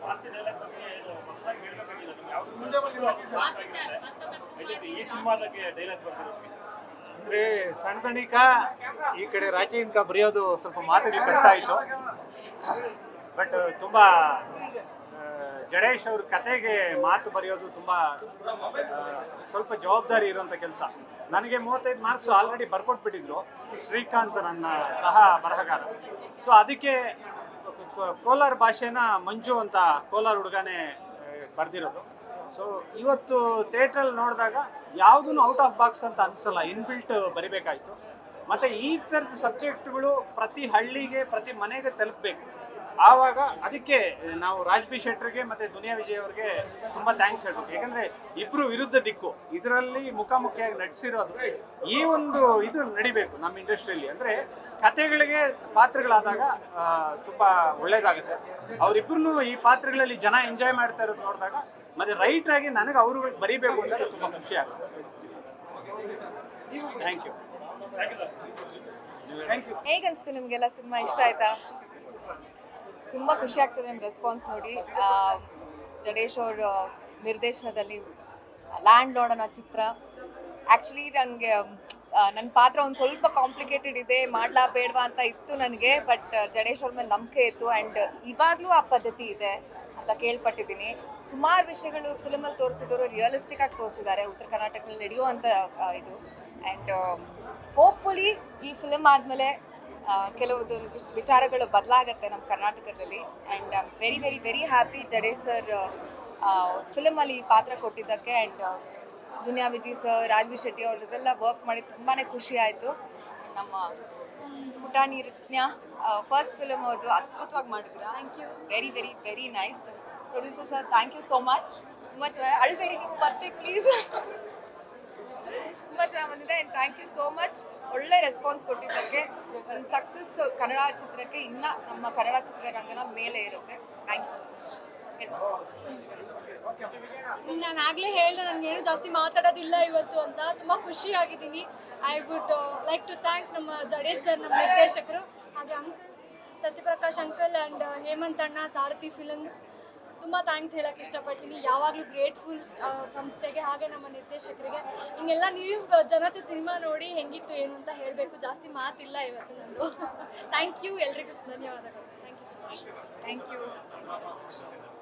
ಜಾಸ್ತಿ ಡೈಲಾಗ್ ಬಗ್ಗೆ ಏನು ಹೊಸದಾಗಿ ಹೇಳ್ಬೇಕಾಗಿಲ್ಲ ನಿಮ್ಗೆ ಯಾವ್ದು ಮುಂದೆ ಈ ಸಿನಿಮಾದಕ್ಕೆ ಡೈಲಾಗ್ ಬರ್ತಿರೋದು ಅಂದರೆ ಸಣ್ಣದಣಿಕ ಈ ಕಡೆ ರಾಚೆಯಿಂದ ಬರೆಯೋದು ಸ್ವಲ್ಪ ಮಾತುಗಳು ಕಷ್ಟ ಆಯಿತು. ಬಟ್ ತುಂಬ ಜಡೇಶ್ ಅವ್ರ ಕತೆಗೆ ಮಾತು ಬರೆಯೋದು ತುಂಬ ಸ್ವಲ್ಪ ಜವಾಬ್ದಾರಿ ಇರುವಂಥ ಕೆಲಸ. ನನಗೆ 35 ಮಾರ್ಕ್ಸ್ ಆಲ್ರೆಡಿ ಬರ್ಕೊಟ್ಬಿಟ್ಟಿದ್ರು ಶ್ರೀಕಾಂತ್, ನನ್ನ ಸಹ ಬರಹಗಾರ. ಸೊ ಅದಕ್ಕೆ ಕೋಲಾರ ಭಾಷೆನ ಮಂಜು ಅಂತ ಕೋಲಾರ ಹುಡುಗನೇ ಬರೆದಿರೋದು. ಸೊ ಇವತ್ತು ಥಿಯೇಟ್ರಲ್ಲಿ ನೋಡಿದಾಗ ಯಾವುದೂ ಔಟ್ ಆಫ್ ಬಾಕ್ಸ್ ಅಂತ ಅನಿಸಲ್ಲ, ಇನ್ಬಿಲ್ಟ್ ಬರಿಬೇಕಾಯಿತು. ಮತ್ತು ಈ ಥರದ ಸಬ್ಜೆಕ್ಟ್ಗಳು ಪ್ರತಿ ಹಳ್ಳಿಗೆ ಪ್ರತಿ ಮನೆಗೆ ತಲುಪಬೇಕು. ಆವಾಗ ಅದಕ್ಕೆ ನಾವು ರಾಜ್ ಬಿ ಶೆಟ್ಟರ್ಗೆ ಮತ್ತು ದುನಿಯಾ ವಿಜಯ್ ಅವ್ರಿಗೆ ತುಂಬ ಥ್ಯಾಂಕ್ಸ್ ಹೇಳ್ಬೇಕು. ಯಾಕಂದರೆ ಇಬ್ಬರು ವಿರುದ್ಧ ದಿಕ್ಕು ಇದರಲ್ಲಿ ಮುಖಾಮುಖಿಯಾಗಿ ನಟಿಸಿರೋದು. ಈ ಒಂದು ಇದು ನಡಿಬೇಕು ನಮ್ಮ ಇಂಡಸ್ಟ್ರಿಯಲ್ಲಿ. ಅಂದರೆ ಕತೆಗಳಿಗೆ ಪಾತ್ರಗಳಾದಾಗ ತುಂಬ ಒಳ್ಳೇದಾಗುತ್ತೆ. ಅವರಿಬ್ಬರೂ ಈ ಪಾತ್ರಗಳಲ್ಲಿ ಜನ ಎಂಜಾಯ್ ಮಾಡ್ತಾ ಇರೋದು ನೋಡಿದಾಗ ಮತ್ತು ರೈಟ್ರಾಗಿ ನನಗೆ ಅವ್ರುಗಳು ಬರೀಬೇಕು ಅಂತ ತುಂಬ ಖುಷಿ ಆಗುತ್ತೆ. Thank you. ಹೇಗೆ ಅನಿಸ್ತು ನಿಮಗೆಲ್ಲ? ಸಿನಿಮಾ ಇಷ್ಟ ಆಯ್ತಾ? ತುಂಬ ಖುಷಿ ಆಗ್ತದೆ ನಿಮ್ಮ ರೆಸ್ಪಾನ್ಸ್ ನೋಡಿ. ಜಡೇಶ್ ಅವ್ರ ನಿರ್ದೇಶನದಲ್ಲಿ ಲ್ಯಾಂಡ್ ಲಾರ್ಡ್ ಅನ್ನೋ ಚಿತ್ರ ಆ್ಯಕ್ಚುಲಿ ನನಗೆ ನನ್ನ ಪಾತ್ರ ಒಂದು ಸ್ವಲ್ಪ ಕಾಂಪ್ಲಿಕೇಟೆಡ್ ಇದೆ, ಮಾಡ್ಲಾ ಬೇಡವಾ ಅಂತ ಇತ್ತು ನನಗೆ. ಬಟ್ ಜಡೇಶ್ ಅವ್ರ ಮೇಲೆ ನಂಬಿಕೆ ಇತ್ತು. ಆ್ಯಂಡ್ ಇವಾಗಲೂ ಆ ಪದ್ಧತಿ ಇದೆ ಅಂತ ಕೇಳ್ಪಟ್ಟಿದ್ದೀನಿ. ಸುಮಾರು ವಿಷಯಗಳು ಫಿಲಮಲ್ಲಿ ತೋರಿಸಿದವರು ರಿಯಲಿಸ್ಟಿಕ್ ಆಗಿ ತೋರಿಸಿದ್ದಾರೆ, ಉತ್ತರ ಕರ್ನಾಟಕದಲ್ಲಿ ನಡೆಯುವಂಥ ಇದು. ಆ್ಯಂಡ್ ಹೋಪ್ಫುಲಿ ಈ ಫಿಲಮ್ ಆದಮೇಲೆ ಕೆಲವೊಂದು ವಿಚಾರಗಳು ಬದಲಾಗುತ್ತೆ ನಮ್ಮ ಕರ್ನಾಟಕದಲ್ಲಿ. And I am very very very happy Jadesh sir ಫಿಲಮಲ್ಲಿ ಈ ಪಾತ್ರ ಕೊಟ್ಟಿದ್ದಕ್ಕೆ. And Duniya Vijay sir, Raj B Shetty ಅವ್ರ ಜೊತೆಲ್ಲ ವರ್ಕ್ ಮಾಡಿ ತುಂಬಾ ಖುಷಿ ಆಯಿತು. ನಮ್ಮ ಪುಟಾಣಿ ರತ್ನ ಫಸ್ಟ್ ಫಿಲಮ್ ಅವ್ರದ್ದು ಅದ್ಭುತವಾಗಿ ಮಾಡಿದ್ರ. Thank you. Very very very nice. Producer sir thank you so much. ತುಂಬ ಚೆನ್ನಾಗಿ ಅಳಬೇಡಿ ನೀವು ಮತ್ತೆ ಪ್ಲೀಸ್. ತುಂಬ ಚೆನ್ನಾಗಿ ಬಂದಿದೆ. And thank you so much. ಒಳ್ಳೆ ರೆಸ್ಪಾನ್ಸ್ ಕೊಟ್ಟಿದ್ದಕ್ಕೆ. ಒಂದು ಸಕ್ಸಸ್ ಕನ್ನಡ ಚಿತ್ರಕ್ಕೆ ಇನ್ನೂ ನಮ್ಮ ಕನ್ನಡ ಚಿತ್ರರಂಗನ ಮೇಲೆ ಇರುತ್ತೆ. Thank you so much. ನಾನು ಆಗಲೇ ಹೇಳಿದೆ ನನಗೇನು ಜಾಸ್ತಿ ಮಾತಾಡೋದಿಲ್ಲ ಇವತ್ತು ಅಂತ. ತುಂಬ ಖುಷಿಯಾಗಿದ್ದೀನಿ. I would like to thank ನಮ್ಮ ಜಡೇಶ್ ಸರ್, ನಮ್ಮ ನಿರ್ದೇಶಕರು, ಹಾಗೆ uncle Satyaprakash uncle and Hemanth ಅಣ್ಣ, ಸಾರಥಿ ಫಿಲಮ್ಸ್. ತುಂಬ ಥ್ಯಾಂಕ್ಸ್ ಹೇಳೋಕ್ಕೆ ಇಷ್ಟಪಡ್ತೀನಿ. ಯಾವಾಗಲೂ ಗ್ರೇಟ್ಫುಲ್ ಸಂಸ್ಥೆಗೆ, ಹಾಗೆ ನಮ್ಮ ನಿರ್ದೇಶಕರಿಗೆ. ಹಿಂಗೆಲ್ಲ ನೀವು ಜನತೆ ಸಿನಿಮಾ ನೋಡಿ ಹೆಂಗಿತ್ತು ಏನು ಅಂತ ಹೇಳಬೇಕು. ಜಾಸ್ತಿ ಮಾತಿಲ್ಲ ಇವತ್ತು ನಂದು. Thank you. ಎಲ್ರಿಗೂ ಧನ್ಯವಾದಗಳು. Thank you so much. Thank you.